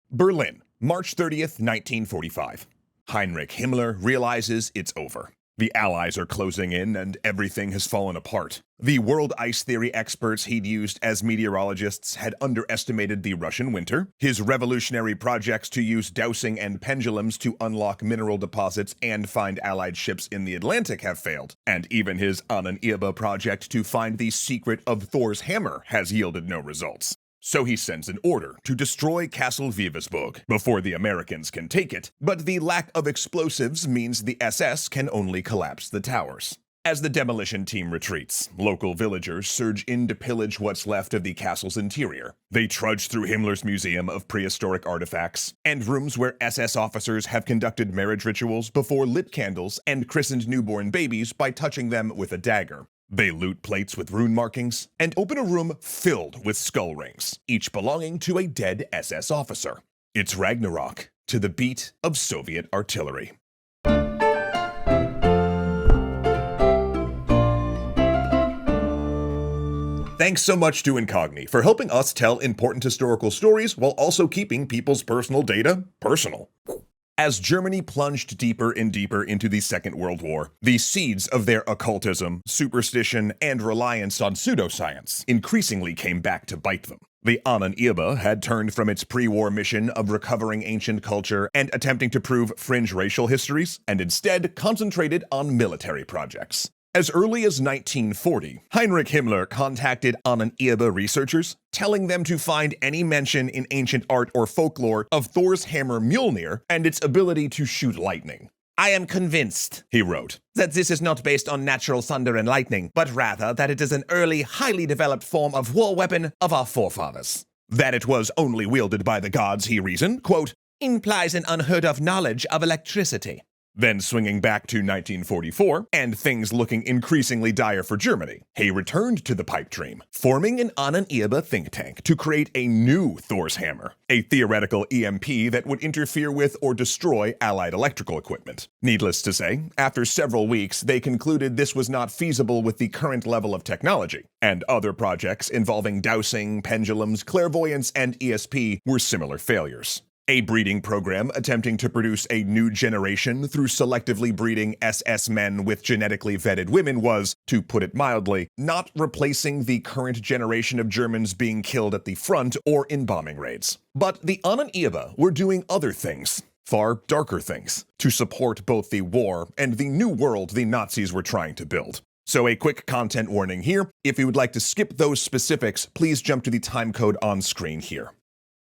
Berlin, March 30th, 1945. Heinrich Himmler realizes it's over. The Allies are closing in and everything has fallen apart. The world ice theory experts he'd used as meteorologists had underestimated the Russian winter. His revolutionary projects to use dowsing and pendulums to unlock mineral deposits and find Allied ships in the Atlantic have failed. And even his Ahnenerbe project to find the secret of Thor's hammer has yielded no results. So he sends an order to destroy Castle Vivasburg before the Americans can take it, but the lack of explosives means the SS can only collapse the towers. As the demolition team retreats, local villagers surge in to pillage what's left of the castle's interior. They trudge through Himmler's museum of prehistoric artifacts and rooms where SS officers have conducted marriage rituals before lit candles and christened newborn babies by touching them with a dagger. They loot plates with rune markings and open a room filled with skull rings, each belonging to a dead SS officer. It's Ragnarok to the beat of Soviet artillery. Thanks so much to Incognito for helping us tell important historical stories while also keeping people's personal data personal. As Germany plunged deeper and deeper into the Second World War, the seeds of their occultism, superstition, and reliance on pseudoscience increasingly came back to bite them. The Ahnenerbe had turned from its pre-war mission of recovering ancient culture and attempting to prove fringe racial histories, and instead concentrated on military projects. As early as 1940, Heinrich Himmler contacted Ahnenerbe researchers, telling them to find any mention in ancient art or folklore of Thor's hammer Mjolnir and its ability to shoot lightning. "I am convinced," he wrote, "that this is not based on natural thunder and lightning, but rather that it is an early, highly developed form of war weapon of our forefathers. That it was only wielded by the gods," he reasoned, quote, "implies an unheard of knowledge of electricity." Then swinging back to 1944, and things looking increasingly dire for Germany, he returned to the pipe dream, forming an Ahnenerbe think tank to create a new Thor's hammer, a theoretical EMP that would interfere with or destroy Allied electrical equipment. Needless to say, after several weeks, they concluded this was not feasible with the current level of technology, and other projects involving dowsing, pendulums, clairvoyance, and ESP were similar failures. A breeding program attempting to produce a new generation through selectively breeding SS men with genetically vetted women was, to put it mildly, not replacing the current generation of Germans being killed at the front or in bombing raids. But the Ahnenerbe were doing other things, far darker things, to support both the war and the new world the Nazis were trying to build. So a quick content warning here. If you would like to skip those specifics, please jump to the timecode on screen here.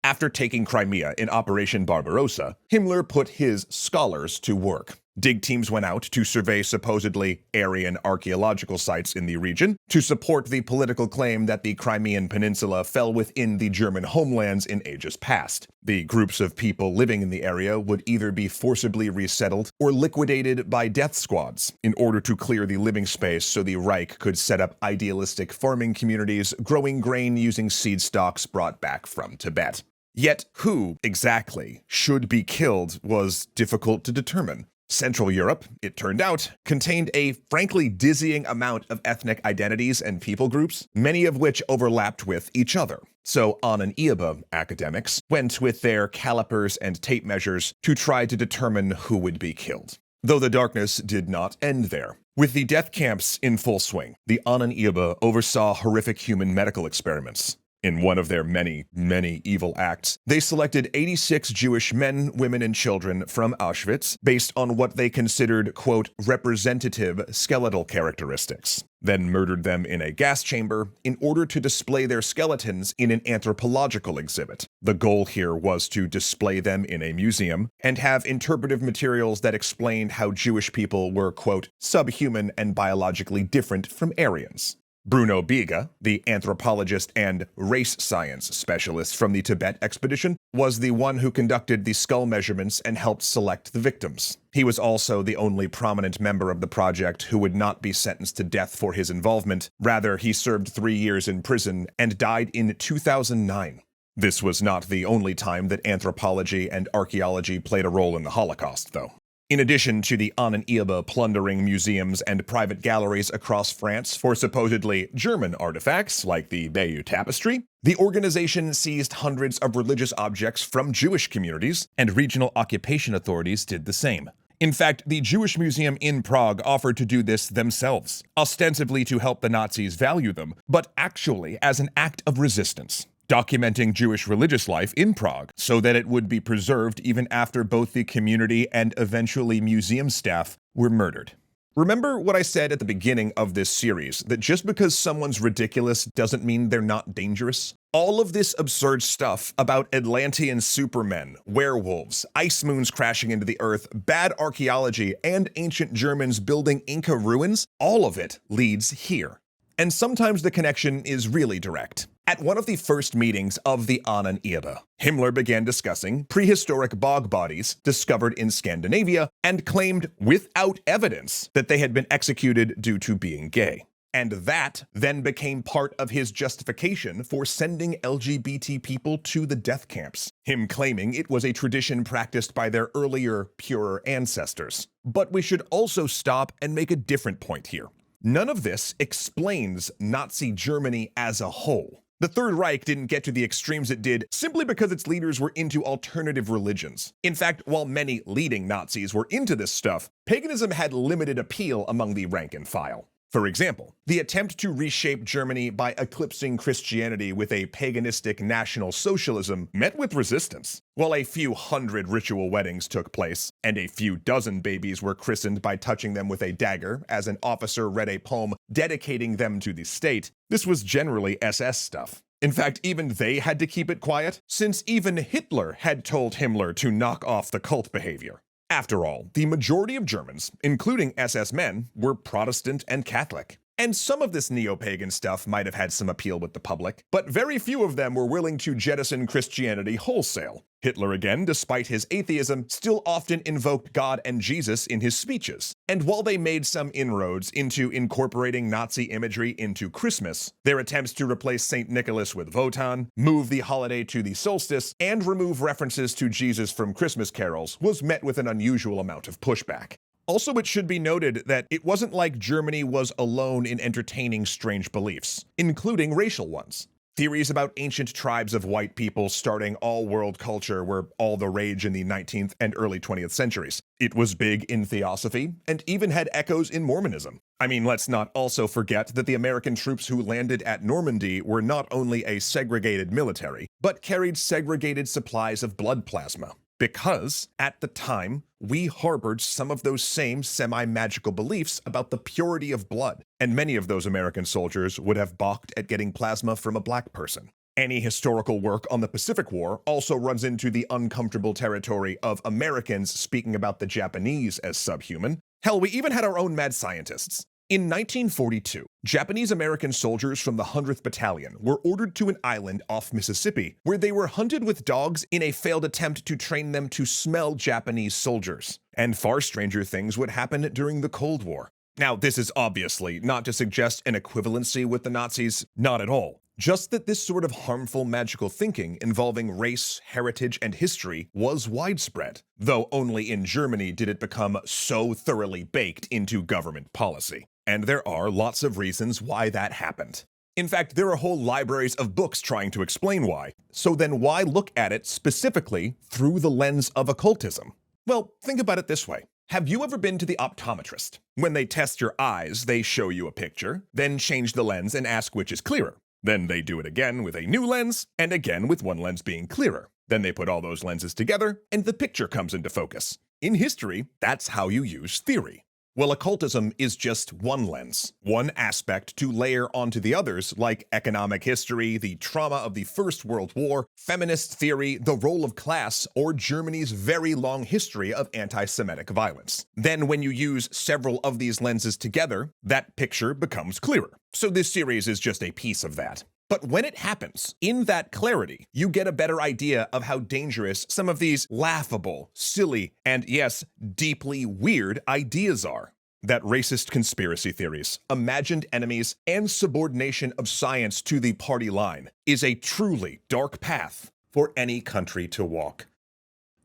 After taking Crimea in Operation Barbarossa, Himmler put his scholars to work. Dig teams went out to survey supposedly Aryan archaeological sites in the region to support the political claim that the Crimean Peninsula fell within the German homelands in ages past. The groups of people living in the area would either be forcibly resettled or liquidated by death squads in order to clear the living space so the Reich could set up idealistic farming communities growing grain using seed stocks brought back from Tibet. Yet who, exactly, should be killed was difficult to determine. Central Europe, it turned out, contained a frankly dizzying amount of ethnic identities and people groups, many of which overlapped with each other. So Ahnenerbe academics went with their calipers and tape measures to try to determine who would be killed. Though the darkness did not end there. With the death camps in full swing, the Ahnenerbe oversaw horrific human medical experiments. In one of their many, many evil acts, they selected 86 Jewish men, women, and children from Auschwitz based on what they considered, quote, representative skeletal characteristics, then murdered them in a gas chamber in order to display their skeletons in an anthropological exhibit. The goal here was to display them in a museum and have interpretive materials that explained how Jewish people were, quote, subhuman and biologically different from Aryans. Bruno Biega, the anthropologist and race science specialist from the Tibet expedition, was the one who conducted the skull measurements and helped select the victims. He was also the only prominent member of the project who would not be sentenced to death for his involvement. Rather, he served 3 years in prison and died in 2009. This was not the only time that anthropology and archaeology played a role in the Holocaust, though. In addition to the Ahnenerbe plundering museums and private galleries across France for supposedly German artifacts, like the Bayeux Tapestry, the organization seized hundreds of religious objects from Jewish communities, and regional occupation authorities did the same. In fact, the Jewish Museum in Prague offered to do this themselves, ostensibly to help the Nazis value them, but actually as an act of resistance, documenting Jewish religious life in Prague so that it would be preserved even after both the community and eventually museum staff were murdered. Remember what I said at the beginning of this series, that just because someone's ridiculous doesn't mean they're not dangerous? All of this absurd stuff about Atlantean supermen, werewolves, ice moons crashing into the earth, bad archaeology, and ancient Germans building Inca ruins, all of it leads here. And sometimes the connection is really direct. At one of the first meetings of the Ahnenerbe, Himmler began discussing prehistoric bog bodies discovered in Scandinavia and claimed without evidence that they had been executed due to being gay. And that then became part of his justification for sending LGBT people to the death camps, him claiming it was a tradition practiced by their earlier, purer ancestors. But we should also stop and make a different point here. None of this explains Nazi Germany as a whole. The Third Reich didn't get to the extremes it did simply because its leaders were into alternative religions. In fact, while many leading Nazis were into this stuff, paganism had limited appeal among the rank and file. For example, the attempt to reshape Germany by eclipsing Christianity with a paganistic national socialism met with resistance. While a few hundred ritual weddings took place, and a few dozen babies were christened by touching them with a dagger as an officer read a poem dedicating them to the state, this was generally SS stuff. In fact, even they had to keep it quiet, since even Hitler had told Himmler to knock off the cult behavior. After all, the majority of Germans, including SS men, were Protestant and Catholic. And some of this neo-pagan stuff might have had some appeal with the public, but very few of them were willing to jettison Christianity wholesale. Hitler, again, despite his atheism, still often invoked God and Jesus in his speeches. And while they made some inroads into incorporating Nazi imagery into Christmas, their attempts to replace St. Nicholas with Wotan, move the holiday to the solstice, and remove references to Jesus from Christmas carols was met with an unusual amount of pushback. Also, it should be noted that it wasn't like Germany was alone in entertaining strange beliefs, including racial ones. Theories about ancient tribes of white people starting all-world culture were all the rage in the 19th and early 20th centuries. It was big in theosophy, and even had echoes in Mormonism. I mean, let's not also forget that the American troops who landed at Normandy were not only a segregated military, but carried segregated supplies of blood plasma. Because, at the time, we harbored some of those same semi-magical beliefs about the purity of blood, and many of those American soldiers would have balked at getting plasma from a black person. Any historical work on the Pacific War also runs into the uncomfortable territory of Americans speaking about the Japanese as subhuman. Hell, we even had our own mad scientists. In 1942, Japanese-American soldiers from the 100th Battalion were ordered to an island off Mississippi, where they were hunted with dogs in a failed attempt to train them to smell Japanese soldiers. And far stranger things would happen during the Cold War. Now, this is obviously not to suggest an equivalency with the Nazis, not at all. Just that this sort of harmful magical thinking involving race, heritage, and history was widespread, though only in Germany did it become so thoroughly baked into government policy. And there are lots of reasons why that happened. In fact, there are whole libraries of books trying to explain why. So then why look at it specifically through the lens of occultism? Well, think about it this way. Have you ever been to the optometrist? When they test your eyes, they show you a picture, then change the lens and ask which is clearer. Then they do it again with a new lens, and again with one lens being clearer. Then they put all those lenses together, and the picture comes into focus. In history, that's how you use theory. Well, occultism is just one lens, one aspect to layer onto the others, like economic history, the trauma of the First World War, feminist theory, the role of class, or Germany's very long history of anti-Semitic violence. Then when you use several of these lenses together, that picture becomes clearer. So this series is just a piece of that. But when it happens, in that clarity, you get a better idea of how dangerous some of these laughable, silly, and yes, deeply weird ideas are. That racist conspiracy theories, imagined enemies, and subordination of science to the party line is a truly dark path for any country to walk.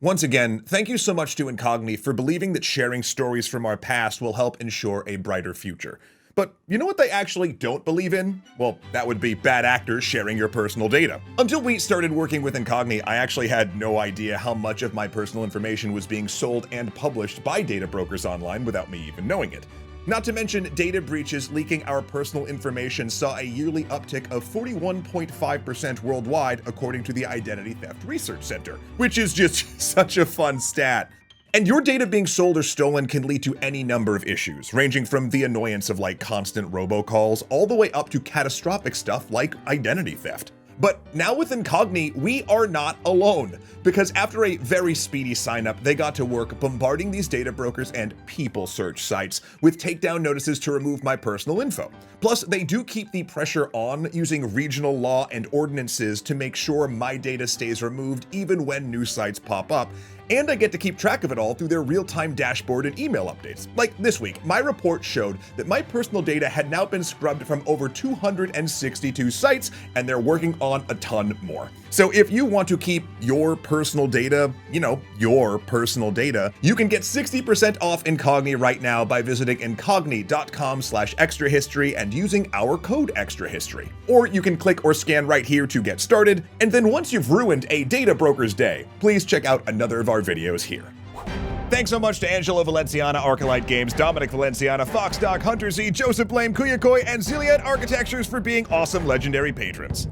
Once again, thank you so much to Incogni for believing that sharing stories from our past will help ensure a brighter future. But you know what they actually don't believe in? Well, that would be bad actors sharing your personal data. Until we started working with Incogni, I actually had no idea how much of my personal information was being sold and published by data brokers online without me even knowing it. Not to mention, data breaches leaking our personal information saw a yearly uptick of 41.5% worldwide, according to the Identity Theft Research Center, which is just such a fun stat. And your data being sold or stolen can lead to any number of issues, ranging from the annoyance of constant robocalls all the way up to catastrophic stuff like identity theft. But now with Incogni, we are not alone, because after a very speedy sign-up, they got to work bombarding these data brokers and people search sites with takedown notices to remove my personal info. Plus, they do keep the pressure on using regional law and ordinances to make sure my data stays removed even when new sites pop up, and I get to keep track of it all through their real-time dashboard and email updates. Like this week, my report showed that my personal data had now been scrubbed from over 262 sites, and they're working on a ton more. So if you want to keep your personal data, your personal data, you can get 60% off Incogni right now by visiting incogni.com/extrahistory and using our code extrahistory. Or you can click or scan right here to get started, and then once you've ruined a data broker's day, please check out another of our videos here. Thanks so much to Angelo Valenciana, Arcalite Games, Dominic Valenciana, Foxdog, Hunter Z, Joseph Blame, Kuyakoi, and Ziliad Architectures for being awesome legendary patrons.